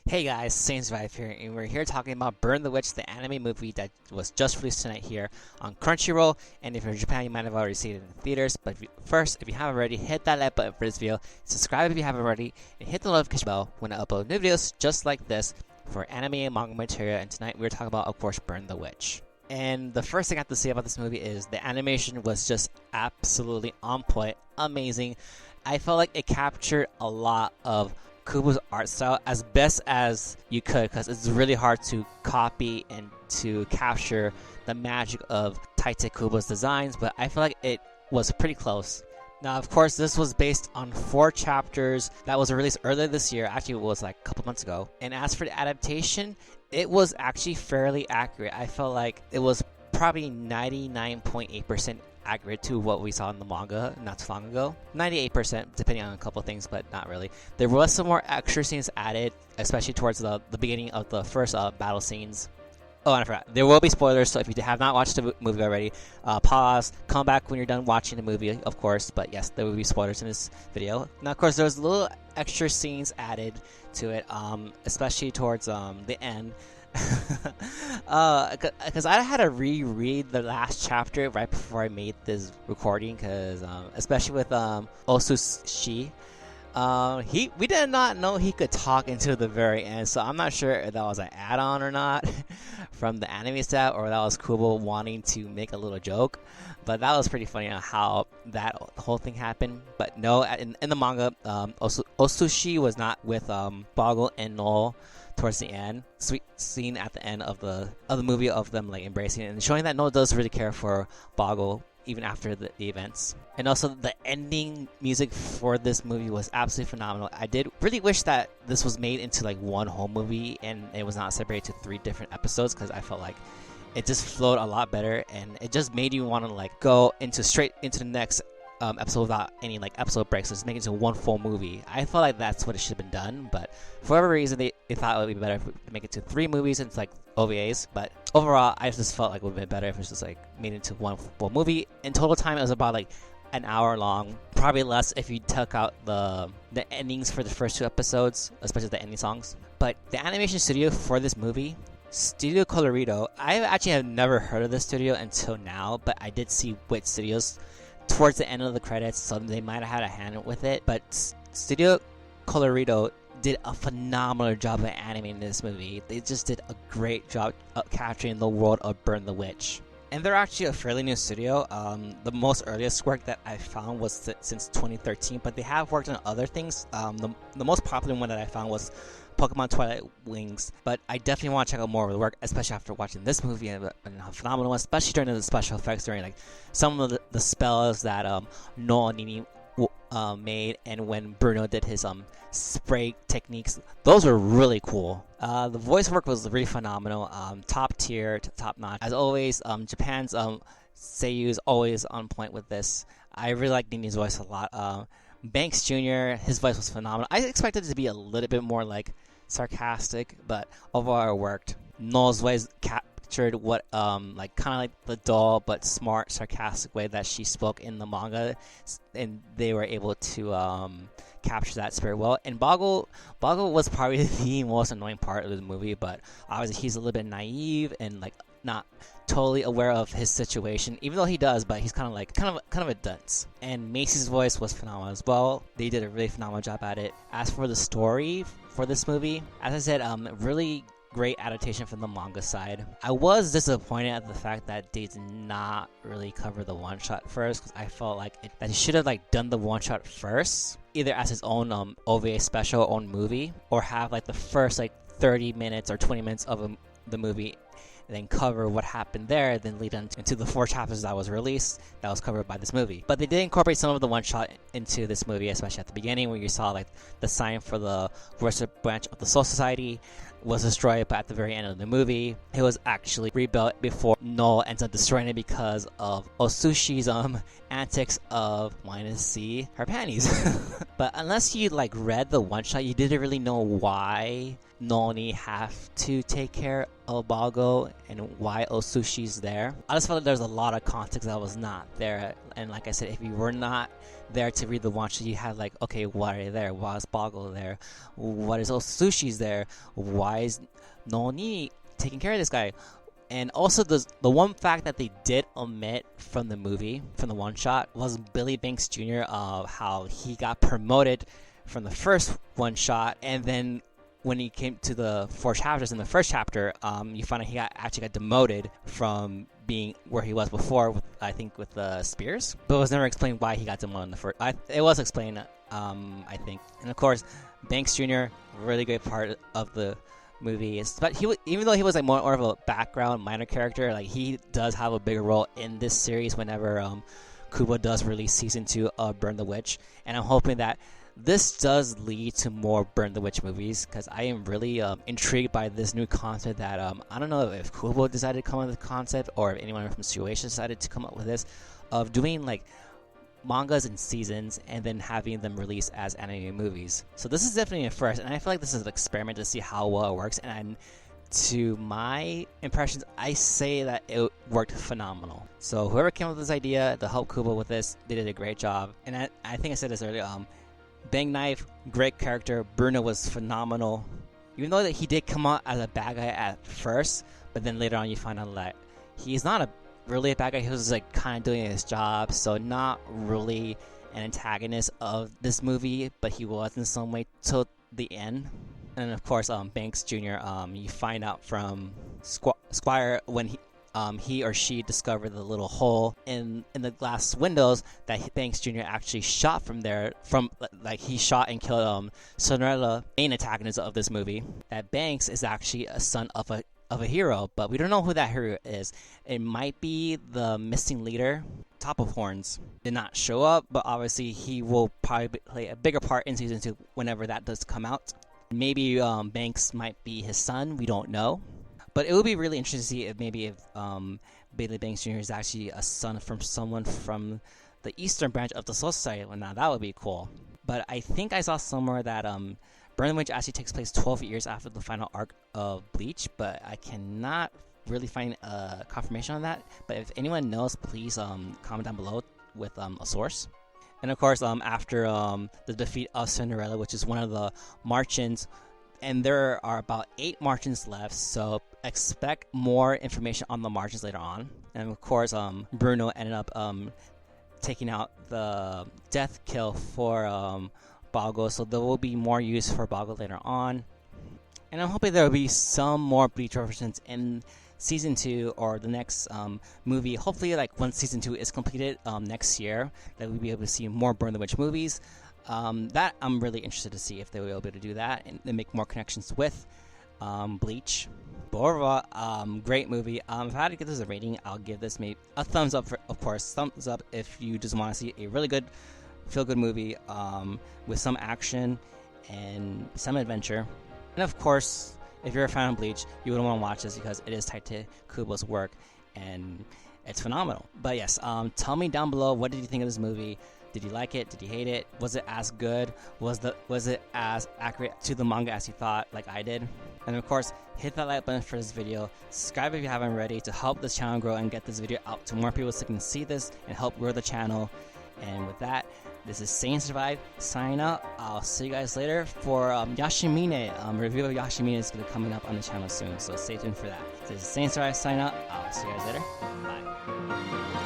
Hey guys, Saints Vibe here, and we're here talking about Burn the Witch, the anime movie that was just released tonight here on Crunchyroll. And if you're in Japan, you might have already seen it in the theaters. But if you haven't already, hit that like button for this video, subscribe if you haven't already, and hit the notification bell when I upload new videos just like this for anime and manga material. And tonight we're talking about, of course, Burn the Witch. And the first thing I have to say about this movie is the animation was just absolutely on point, amazing. I felt like it captured a lot of Kubo's art style as best as you could, because it's really hard to copy and to capture the magic of Tite Kubo's designs, but I feel like it was pretty close. Now, of course, this was based on 4 chapters that was released earlier this year. Actually, it was like a couple months ago. And as for the adaptation, it was actually fairly accurate. I felt like it was probably 99.8% accurate to what we saw in the manga not too long ago. 98% depending on a couple of things, but not really. There was some more extra scenes added, especially towards the beginning of the first battle scenes. Oh, and I forgot. There will be spoilers, so if you have not watched the movie already, pause, come back when you're done watching the movie, of course. But yes, there will be spoilers in this video. Now, of course, there's little extra scenes added to it, especially towards the end. Because I had to reread the last chapter right before I made this recording, because especially with Osushi, we did not know he could talk until the very end, so I'm not sure if that was an add-on or not from the anime set, or that was Kubo wanting to make a little joke. But that was pretty funny on how that whole thing happened. But no, in the manga, Osushi was not with Boggle and Null towards the end. Sweet scene at the end of the movie of them like embracing it and showing that Null does really care for Boggle even after the events. And also the ending music for this movie was absolutely phenomenal. I did really wish that this was made into like one whole movie and it was not separated to 3 different episodes, because I felt like it just flowed a lot better and it just made you want to like go straight into the next episode without any like episode breaks. Just make it into one full movie. I felt like that's what it should have been done, but for whatever reason they thought it would be better if we make it to 3 movies and it's like OVAs. But overall, I just felt like it would have been better if it was just like made into one full movie. In total time, it was about like an hour long, probably less if you took out the endings for the first 2 episodes, especially the ending songs. But the animation studio for this movie, Studio Colorido, I actually have never heard of this studio until now, but I did see Wit Studios towards the end of the credits, so they might have had a hand with it. But Studio Colorido did a phenomenal job of animating this movie. They just did a great job of capturing the world of Burn the Witch. And they're actually a fairly new studio. The most earliest work that I found was since 2013, but they have worked on other things. The most popular one that I found was Pokemon Twilight Wings, but I definitely want to check out more of the work, especially after watching this movie and how phenomenal it was, especially during the special effects, during like some of the spells that Noa Nini made, and when Bruno did his spray techniques. Those were really cool. The voice work was really phenomenal, top tier, top notch. As always, Japan's seiyuu is always on point with this. I really like Nini's voice a lot. Banks Jr., his voice was phenomenal. I expected it to be a little bit more like sarcastic, but overall it worked. Noel's voice captured what like kind of like the dull but smart, sarcastic way that she spoke in the manga, and they were able to capture that spirit well. And Boggle was probably the most annoying part of the movie, but obviously he's a little bit naive and like not totally aware of his situation, even though he does, but he's kind of a dunce. And Macy's voice was phenomenal as well. They did a really phenomenal job at it. As for the story for this movie, as I said, really great adaptation from the manga side. I was disappointed at the fact that they did not really cover the one shot first, because I felt like that he should have like done the one shot first, either as his own OVA special, own movie, or have like the first like 30 minutes or 20 minutes of the movie, and then cover what happened there, then lead into the 4 chapters that was released that was covered by this movie. But they did incorporate some of the one shot into this movie, especially at the beginning where you saw like the sign for the Worcester branch of the Soul Society was destroyed, but at the very end of the movie it was actually rebuilt before Null ends up destroying it because of Osushi's antics of wanting to see her panties. But unless you like read the one shot, you didn't really know why Noni have to take care of Bago and why Osushi's there. I just felt like there's a lot of context that was not there. And like I said, if you were not there to read the one shot, you had like, okay, why are they there? Why is Bago there? What is Osushi's there? Why is Noni taking care of this guy? And also the one fact that they did omit from the movie, from the one shot, was Billy Banks Jr. of how he got promoted from the first one shot, and then when he came to the 4 chapters in the first chapter, you find out he actually got demoted from being where he was before, I think with the Spears. But it was never explained why he got demoted in the first. It was explained, I think. And of course, Banks Jr., really great part of the movie. But even though he was like more of a background minor character, like he does have a bigger role in this series whenever Kubo does release season 2 of Burn the Witch. And I'm hoping that this does lead to more Burn the Witch movies, because I am really intrigued by this new concept that I don't know if Kubo decided to come up with the concept or if anyone from Shueisha decided to come up with this, of doing like mangas in seasons and then having them released as anime movies. So this is definitely a first, and I feel like this is an experiment to see how well it works, and to my impressions, I say that it worked phenomenal. So whoever came up with this idea to help Kubo with this, they did a great job. And I think I said this earlier, Bang Knife, great character. Bruno was phenomenal. Even though that he did come out as a bad guy at first, but then later on you find out that he's not really a bad guy. He was like kind of doing his job, so not really an antagonist of this movie, but he was in some way till the end. And of course, Banks Jr. You find out from Squire when he or she discovered the little hole in the glass windows that Banks Jr. actually shot from there. He shot and killed Cinderella, main antagonist of this movie. That Banks is actually a son of a hero, but we don't know who that hero is. It might be the missing leader. Top of Horns did not show up, but obviously he will probably play a bigger part in season 2 whenever that does come out. Maybe Banks might be his son. We don't know. But it would be really interesting to see if Billy Banks Jr. is actually a son from someone from the Eastern branch of the Soul Society. Well, now that would be cool. But I think I saw somewhere that Burn the Witch actually takes place 12 years after the final arc of Bleach, but I cannot really find a confirmation on that. But if anyone knows, please comment down below with a source. And of course, after the defeat of Cinderella, which is one of the Marchants, and there are about 8 Marchants left, so expect more information on the Marchants later on. And of course, Bruno ended up taking out the death kill for Bago, so there will be more use for Bago later on. And I'm hoping there will be some more Bleach references in season 2 or the next movie. Hopefully, like once season 2 is completed next year, that we'll be able to see more Burn the Witch movies. That I'm really interested to see if they will be able to do that and make more connections with Bleach. But overall, great movie. If I had to give this a rating, I'll give this maybe a thumbs up. Of course, thumbs up if you just want to see a really good, feel-good movie with some action and some adventure. And of course, if you're a fan of Bleach, you would want to watch this because it is tied to Kubo's work and it's phenomenal. But yes, tell me down below, what did you think of this movie? Did you like it? Did you hate it? Was it as good? Was it as accurate to the manga as you thought, like I did? And of course, hit that like button for this video. Subscribe if you haven't already to help this channel grow and get this video out to more people so they can see this and help grow the channel. And with that, this is Sane Survive signing out. I'll see you guys later for Yashimine. Review of Yashimine is going to be coming up on the channel soon, so stay tuned for that. This is Sane Survive signing out. I'll see you guys later. Bye.